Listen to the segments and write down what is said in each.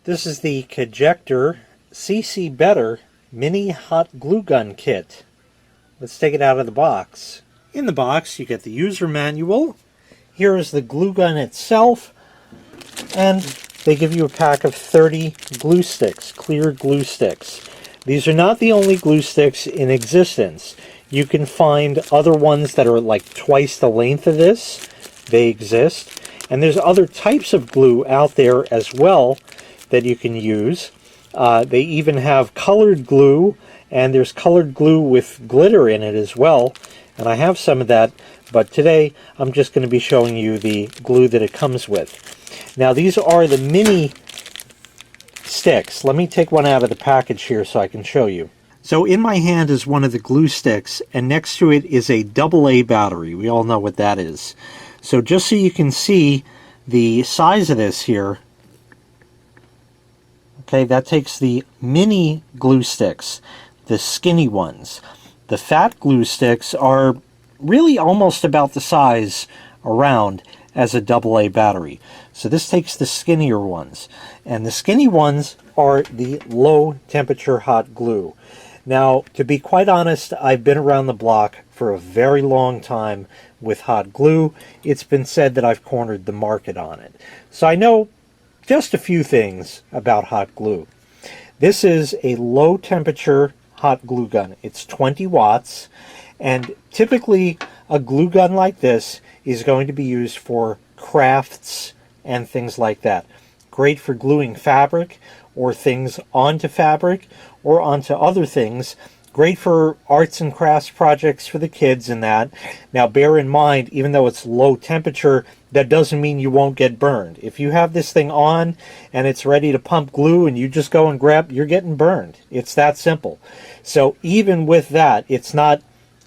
This is the Kejector CCbetter Mini Hot Glue Gun Kit. Let's take it out of the box. In the box, you get the user manual. Here is the glue gun itself, and they give you a pack of 30 glue sticks, clear glue sticks. These are not the only glue sticks in existence. You can find other ones that are like twice the length of this. They exist. And there's other types of glue out there as well that you can use. They even have colored glue, and there's colored glue with glitter in it as well. And I have some of that, but today I'm just going to be showing you the glue that it comes with. Now these are the mini sticks. Let me take one out of the package here so I can show you. So in my hand is one of the glue sticks, and next to it is a AA battery. We all know what that is. So just so you can see the size of this here, okay, that takes the mini glue sticks, the skinny ones. The fat glue sticks are really almost about the size around as a AA battery. So this takes the skinnier ones. And the skinny ones are the low temperature hot glue. Now, to be quite honest, I've been around the block for a very long time with hot glue. It's been said that I've cornered the market on it. So I know just a few things about hot glue. This is a low temperature hot glue gun. It's 20 watts, and typically a glue gun like this is going to be used for crafts and things like that. Great for gluing fabric or things onto fabric or onto other things. Great for arts and crafts projects for the kids and that. Now bear in mind, even though it's low temperature, that doesn't mean you won't get burned. If you have this thing on and it's ready to pump glue and you just go and grab, you're getting burned. It's that simple. So even with that, it's not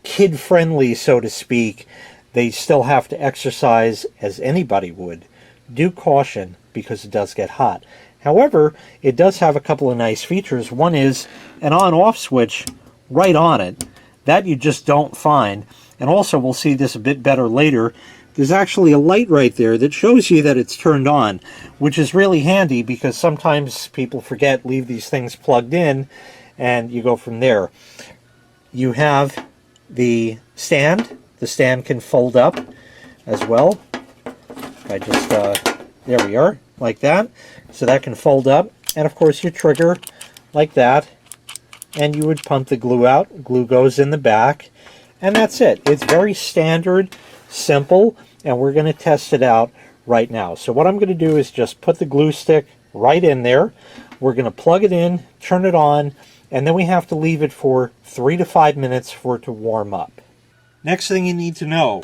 kid friendly, so to speak. They still have to exercise as anybody would. Due caution, because it does get hot. However, it does have a couple of nice features. One is an on-off switch right on it. That you just don't find. And also, we'll see this a bit better later. There's actually a light right there that shows you that it's turned on, which is really handy because sometimes people forget, leave these things plugged in, and you go from there. You have the stand. The stand can fold up as well. I just, there we are, like that. So that can fold up. And of course your trigger, like that. And you would pump the glue out. Glue goes in the back. And that's it. It's very standard, simple, and we're going to test it out right now. So what I'm going to do is just put the glue stick right in there. We're going to plug it in, turn it on, and then we have to leave it for 3 to 5 minutes for it to warm up. Next thing you need to know,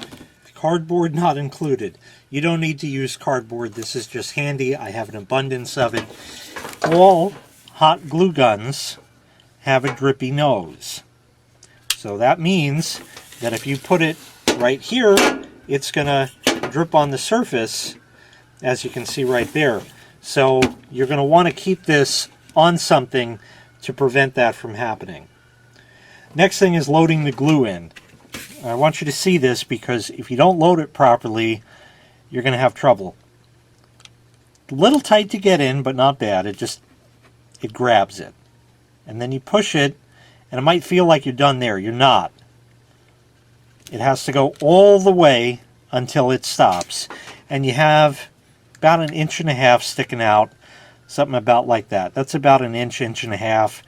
cardboard not included. You don't need to use cardboard. This is just handy. I have an abundance of it. All hot glue guns have a drippy nose. So that means that if you put it right here, it's going to drip on the surface, as you can see right there. So you're going to want to keep this on something to prevent that from happening. Next thing is loading the glue in. I want you to see this because if you don't load it properly, you're going to have trouble. A little tight to get in, but not bad. It grabs it. And then you push it, and it might feel like you're done there. You're not. It has to go all the way until it stops. And you have about 1.5 inches sticking out, something about like that. That's about 1 inch, 1.5 inches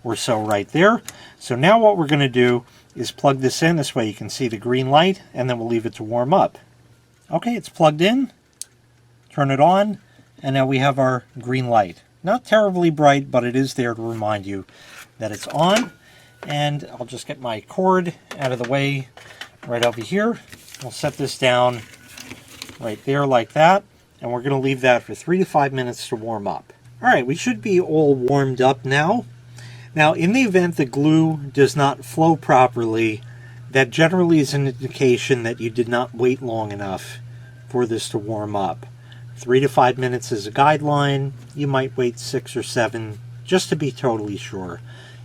or so right there. So now what we're going to do is plug this in. This way you can see the green light, and then we'll leave it to warm up. Okay, it's plugged in. Turn it on, and now we have our green light. Not terribly bright, but it is there to remind you that it's on. And I'll just get my cord out of the way right over here. I'll set this down right there like that, and we're going to leave that for 3 to 5 minutes to warm up. Alright, we should be all warmed up now. Now, in the event the glue does not flow properly, that generally is an indication that you did not wait long enough for this to warm up. 3 to 5 minutes is a guideline. You might wait 6 or 7 just to be totally sure.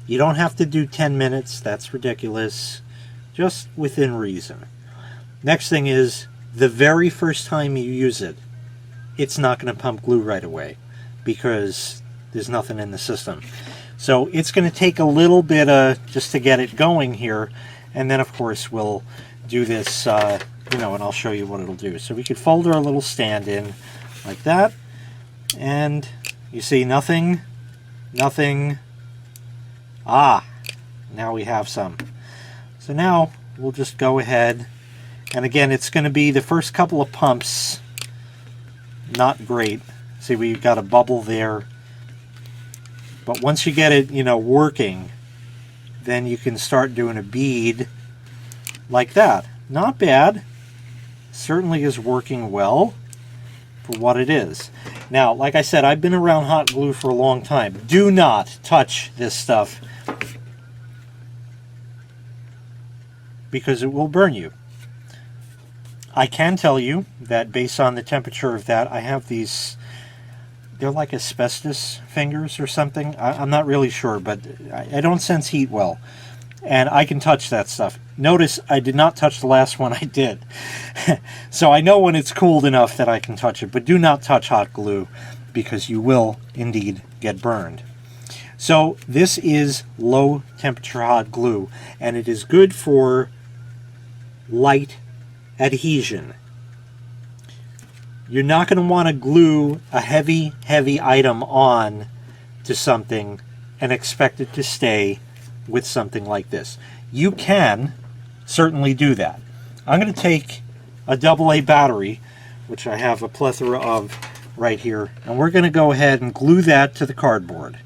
You don't have to do 10 minutes. That's ridiculous. Just within reason. Next thing is, the very first time you use it, it's not going to pump glue right away because there's nothing in the system. So it's going to take a little bit just to get it going here, and then of course we'll do this, you know, and I'll show you what it'll do. So we could fold our little stand in like that, and you see nothing. Ah, now we have some. So now we'll just go ahead, and again, it's going to be the first couple of pumps not great. See, we've got a bubble there, but once you get it, you know, working, then you can start doing a bead like that. Not bad. Certainly is working well for what it is. Now, like I said, I've been around hot glue for a long time. Do not touch this stuff because it will burn you. I can tell you that based on the temperature of that, I have these, they're like asbestos fingers or something. I'm not really sure, but I don't sense heat well. And I can touch that stuff. Notice I did not touch the last one I did. So I know when it's cooled enough that I can touch it, but do not touch hot glue because you will indeed get burned. So this is low temperature hot glue, and it is good for light adhesion. You're not going to want to glue a heavy item on to something and expect it to stay with something like this. You can certainly do that. I'm going to take a AA battery, which I have a plethora of right here, and we're going to go ahead and glue that to the cardboard.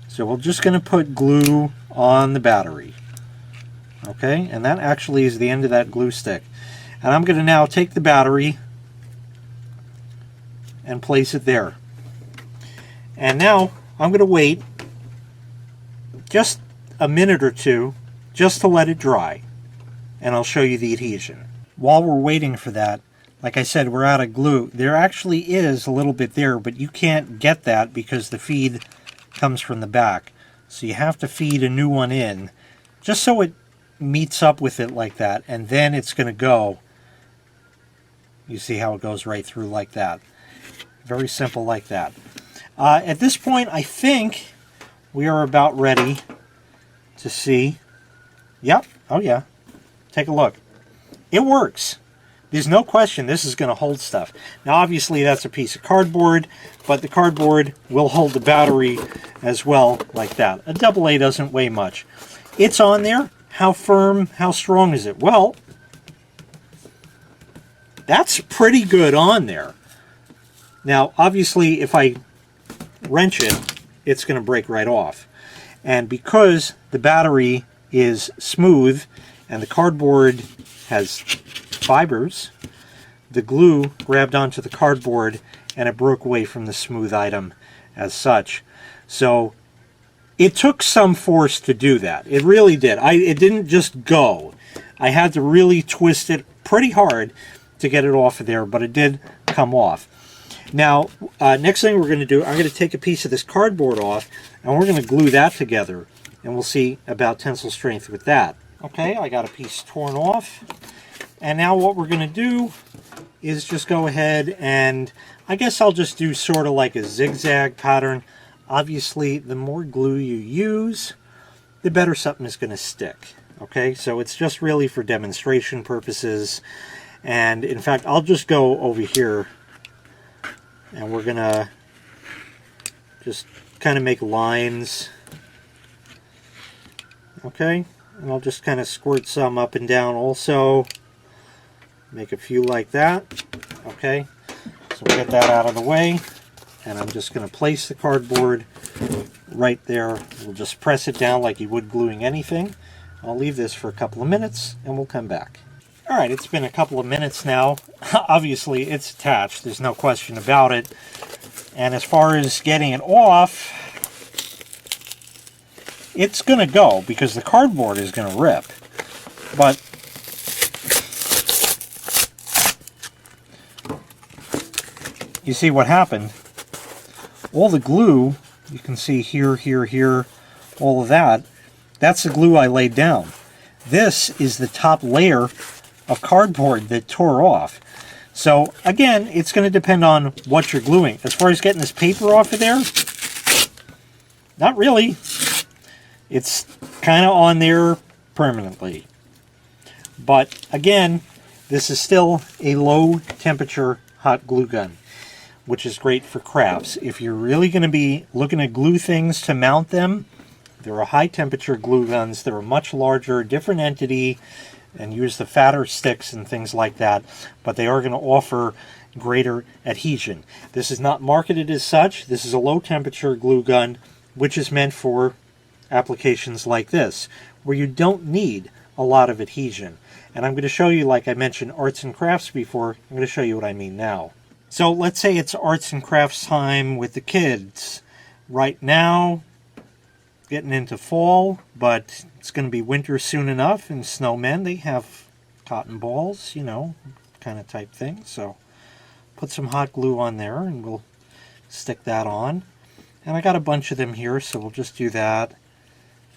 So we're just going to put glue on the battery. Okay, and that actually is the end of that glue stick. And I'm going to now take the battery and place it there. And now I'm going to wait just a minute or two just to let it dry, and I'll show you the adhesion. While we're waiting for that, like I said, we're out of glue. There actually is a little bit there, but you can't get that because the feed comes from the back. So you have to feed a new one in just so it meets up with it like that, and then it's going to go. You see how it goes right through like that. Very simple like that. At this point, I think we are about ready to see. Yep. Oh yeah. Take a look. It works. There's no question this is going to hold stuff. Now obviously that's a piece of cardboard, but the cardboard will hold the battery as well like that. A AA doesn't weigh much. It's on there. How firm, how strong is it? Well, that's pretty good on there. Now obviously if I wrench it, it's going to break right off. And because the battery is smooth and the cardboard has fibers, the glue grabbed onto the cardboard and it broke away from the smooth item as such. So it took some force to do that. It really did. It didn't just go. I had to really twist it pretty hard to get it off of there, but it did come off. Now, next thing we're going to do, I'm going to take a piece of this cardboard off, and we're going to glue that together, and we'll see about tensile strength with that. Okay, I got a piece torn off, and now what we're going to do is just go ahead and, I guess I'll just do sort of like a zigzag pattern. Obviously, the more glue you use, the better something is going to stick. Okay, so it's just really for demonstration purposes, and in fact, I'll just go over here and we're gonna just kind of make lines. Okay, and I'll just kind of squirt some up and down also. Make a few like that. Okay, so we'll get that out of the way, and I'm just going to place the cardboard right there. We'll just press it down like you would gluing anything. I'll leave this for a couple of minutes and we'll come back. Alright, it's been a couple of minutes now. Obviously it's attached, there's no question about it. And as far as getting it off, it's going to go because the cardboard is going to rip. But you see what happened? All the glue, you can see here, all of that, that's the glue I laid down. This is the top layer of cardboard that tore off. So again, it's going to depend on what you're gluing. As far as getting this paper off of there, not really. It's kind of on there permanently. But again, this is still a low temperature hot glue gun, which is great for crafts. If you're really going to be looking to glue things to mount them, there are high temperature glue guns. They're a much larger, different entity, and use the fatter sticks and things like that, but they are going to offer greater adhesion. This is not marketed as such. This is a low temperature glue gun, which is meant for applications like this, where you don't need a lot of adhesion. And I'm going to show you, like I mentioned, arts and crafts before. I'm going to show you what I mean now. So let's say it's arts and crafts time with the kids. Right now, getting into fall, but it's going to be winter soon enough, and snowmen, they have cotton balls, you know, kind of type thing. So put some hot glue on there, and we'll stick that on. And I got a bunch of them here, so we'll just do that.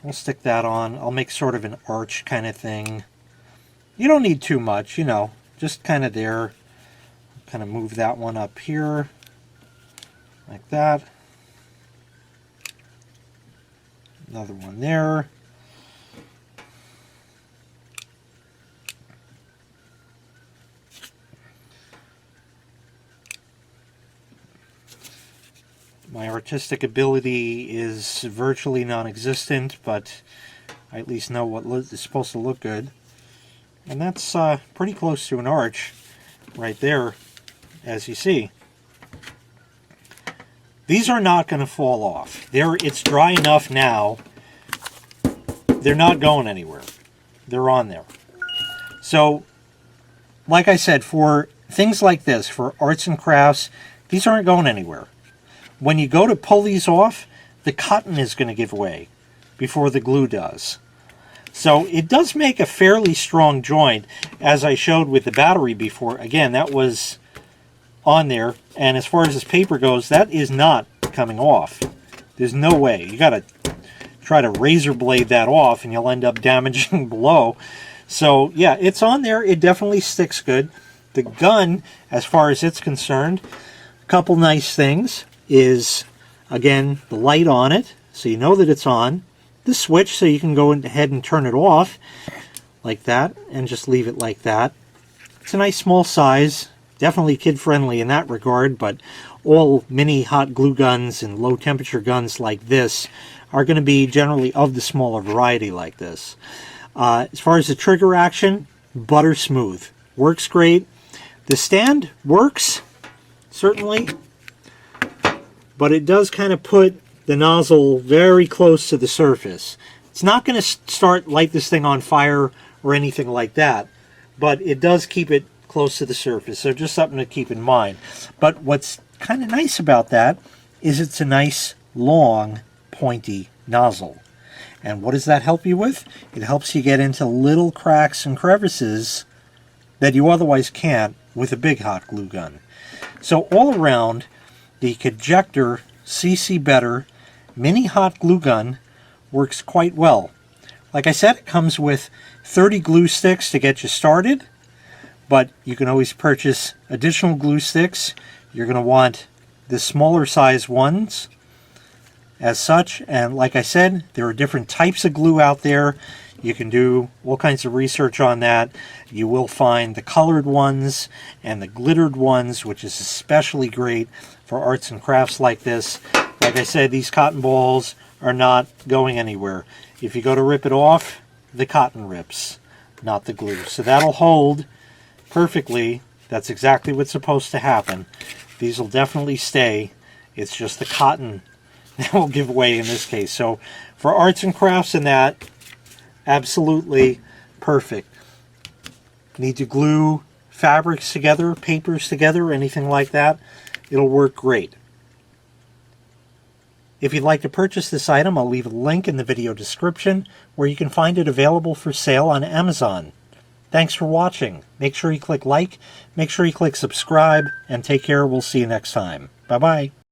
We'll stick that on. I'll make sort of an arch kind of thing. You don't need too much, you know, just kind of there. Kind of move that one up here, like that. Another one there. My artistic ability is virtually non-existent, but I at least know what is supposed to look good. And that's pretty close to an arch right there, as you see. These are not going to fall off. It's dry enough now. They're not going anywhere. They're on there. So, like I said, for things like this, for arts and crafts, these aren't going anywhere. When you go to pull these off, the cotton is going to give way before the glue does. So it does make a fairly strong joint, as I showed with the battery before. Again, that was on there, and as far as this paper goes, that is not coming off. There's no way. You got to try to razor blade that off, and you'll end up damaging below. So yeah, it's on there. It definitely sticks good. The gun, as far as it's concerned, a couple nice things is, again, the light on it, so you know that it's on. The switch, so you can go ahead and turn it off like that, and just leave it like that. It's a nice small size, definitely kid-friendly in that regard, but all mini hot glue guns and low temperature guns like this are going to be generally of the smaller variety like this. As far as the trigger action, butter smooth. Works great. The stand works, certainly, but it does kind of put the nozzle very close to the surface. It's not going to light this thing on fire or anything like that, but it does keep it close to the surface, so just something to keep in mind. But what's kind of nice about that is it's a nice, long, pointy nozzle. And what does that help you with? It helps you get into little cracks and crevices that you otherwise can't with a big hot glue gun. So all around, the Kejector CCbetter mini hot glue gun works quite well. Like I said, it comes with 30 glue sticks to get you started, but you can always purchase additional glue sticks. You're going to want the smaller size ones as such, and like I said, there are different types of glue out there. You can do all kinds of research on that. You will find the colored ones and the glittered ones, which is especially great for arts and crafts like this. Like I said, these cotton balls are not going anywhere. If you go to rip it off, the cotton rips, not the glue. So that'll hold perfectly. That's exactly what's supposed to happen. These will definitely stay. It's just the cotton that will give way in this case. So for arts and crafts and that, absolutely perfect. Need to glue fabrics together, papers together, anything like that, it'll work great. If you'd like to purchase this item, I'll leave a link in the video description where you can find it available for sale on Amazon. Thanks for watching. Make sure you click like, make sure you click subscribe, and take care. We'll see you next time. Bye-bye.